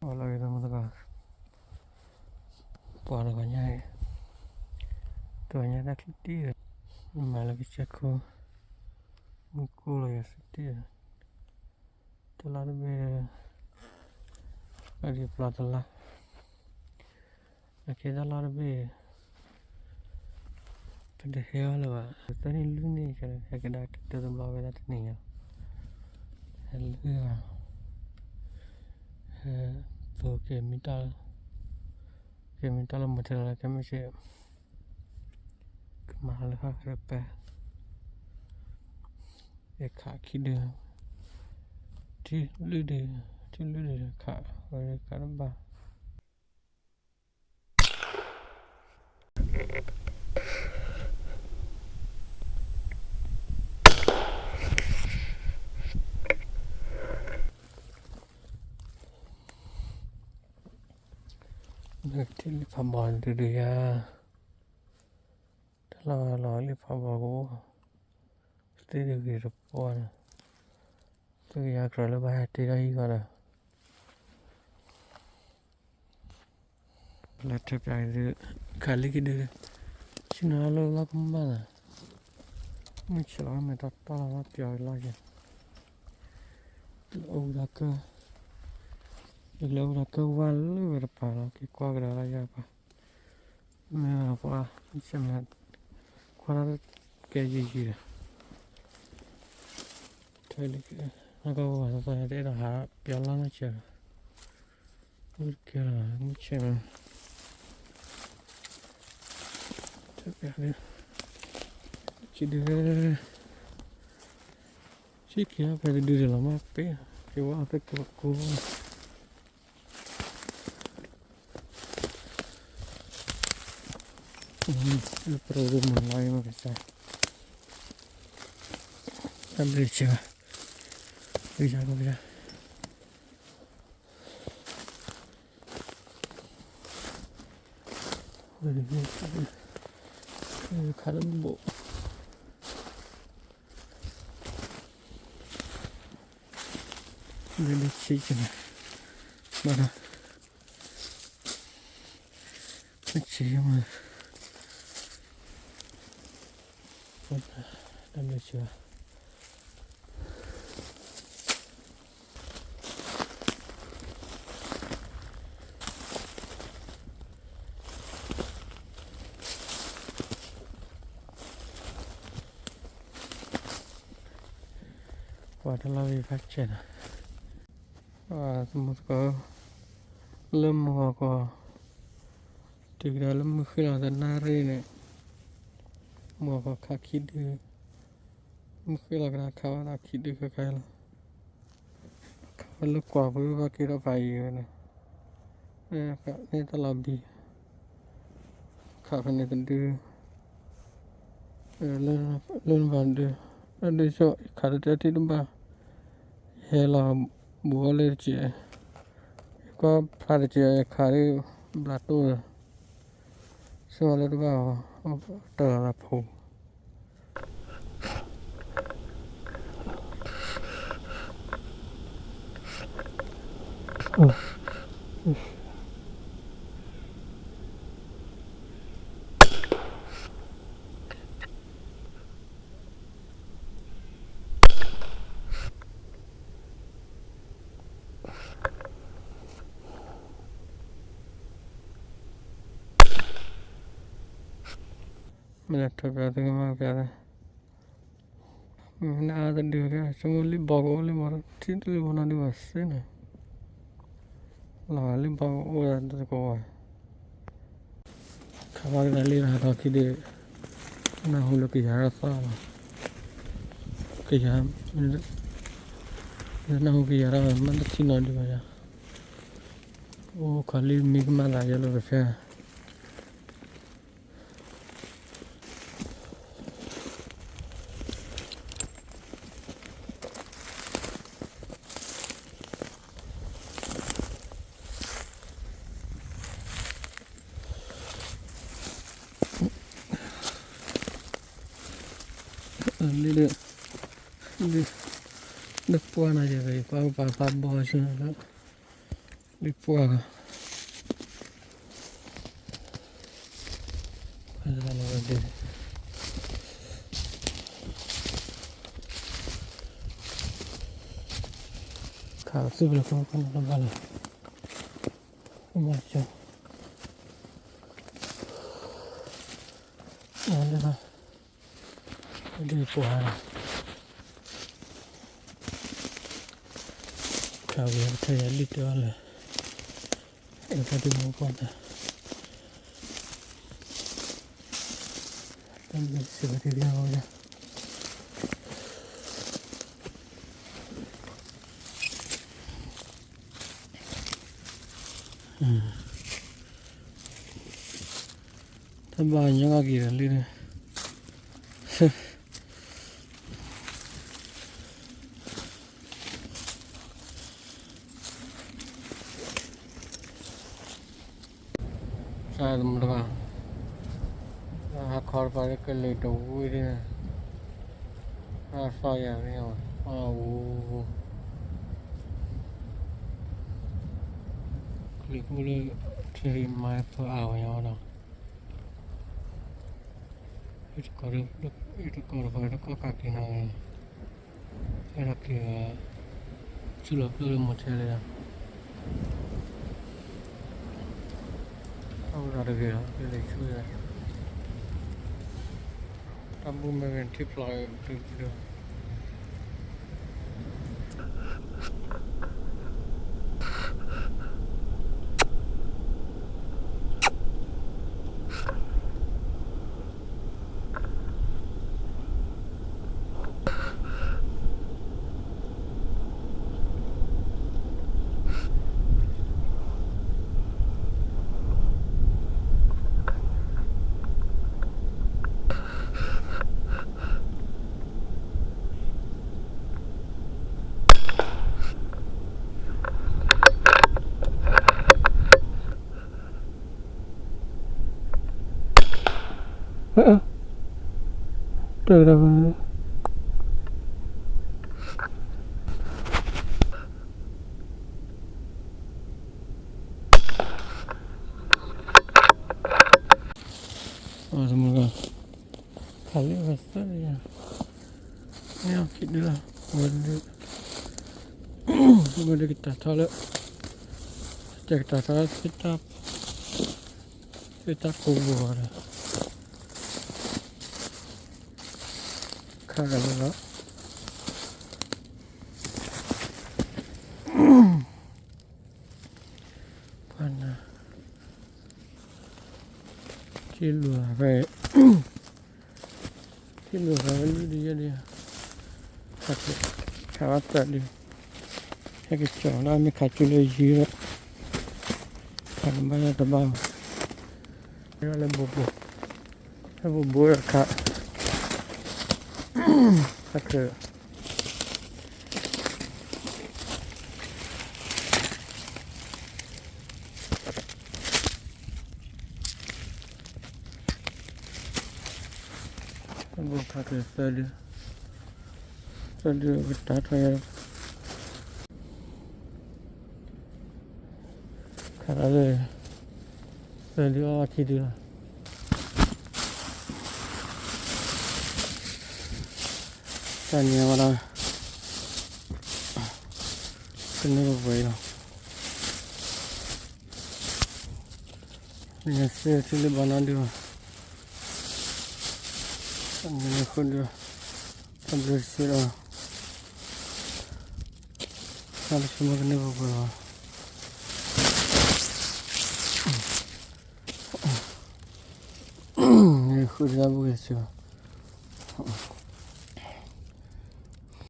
Hola, ¿qué tal? Bỏ nó vào nhai tôi nhai đã kít đi mà là cái chiếc cô là cái đi tôi là về ở đi plot là cái đó là về cái đấy heo là vậy tôi đi luôn đi cái đó tôi lo về đó này hello tôi cái mental là một là cái mình sẽ mà là khác bé cái khác khi đưa chứ lưu đi khác rồi cái đó ba được thì phạm bòn từ từ à lo li phạm bò của từ từ cái rập bòn từ giờ rồi là ba từ đây gọi là chụp lại từ khali cái đưa chứ nó lo cũng mà mình chỉ lo mình tắt to là trời lo gì lâu đã cơ quan luôn rồi phải cái qua cái đó là gì vậy mà qua xem là qua cái gì đấy thôi cái nó có vào rồi để là hạ béo lắm nó chờ kia là không chờ chắc béo chỉ đưa chỉ kia phải đưa là mà bé cái quá cái cô il problema non è ma che sai sempre c'è via vedi che calambo vedi c'è ma no c'è ma làm được chưa quả đó là vì phát triển và một cái lâm hoa có từ đó lâm khi nào tận nari này mua có khá khí đưa khi là cái khá là khí đưa cái là khá lúc quả với cái đó phải này nên ta làm gì khá phần này tận đưa lên vào đưa cho khá là thì đúng ba hay là bùa lên chị có phải chị khá đi là tôi xưa lên vào trở là phủ mình thật ra thì mà về mình đã được cái chúng lấy bò lấy mà chín lấy mà nó đi vào xí này là lấy bò ôi tôi có खावा डाली रहा था कि दे ना हम लोग की यार सा कि यार ना हो कि यार मन तो चीन आने वाला वो खाली मिगमा लाया लो वैसे được qua này vậy qua bò chứ Lipuaga. Padano vedere. Cazzo, ve lo conosco una balla. Immagino. Allora. Lipuaga. Cavolo, c'è lì te vale. E fate un po' da. Se vediamo già. Bagno lagi lì. Sai teman-teman. Khor pakai kelih dulu ini. Saya ni. Oh. Kelih boleh cari mai per awal dah. Itu kalau pada kau kaki nak. Era que chulo pero mucho le da. Ahora de que le chulo. Tambu me ven tipla tu. Từ đâu mà semoga kali besar ya. Ini kita lah, boleh kita tahu. Kita tahu kita kubur. Kalau mana kilo apa? Kilo apa dia? Satu, kawat tadi. Yang kecil, kami kacau lagi. Kan banyak tebal. Ini ada bobo ya kak. Satu. Buka ke tadi kita tanya karena tadi awak tidur tanya orang kenapa boleh ini saya cili banan dia ini pun dia ambil sirah kalau semua kena berapa ini sudah begitu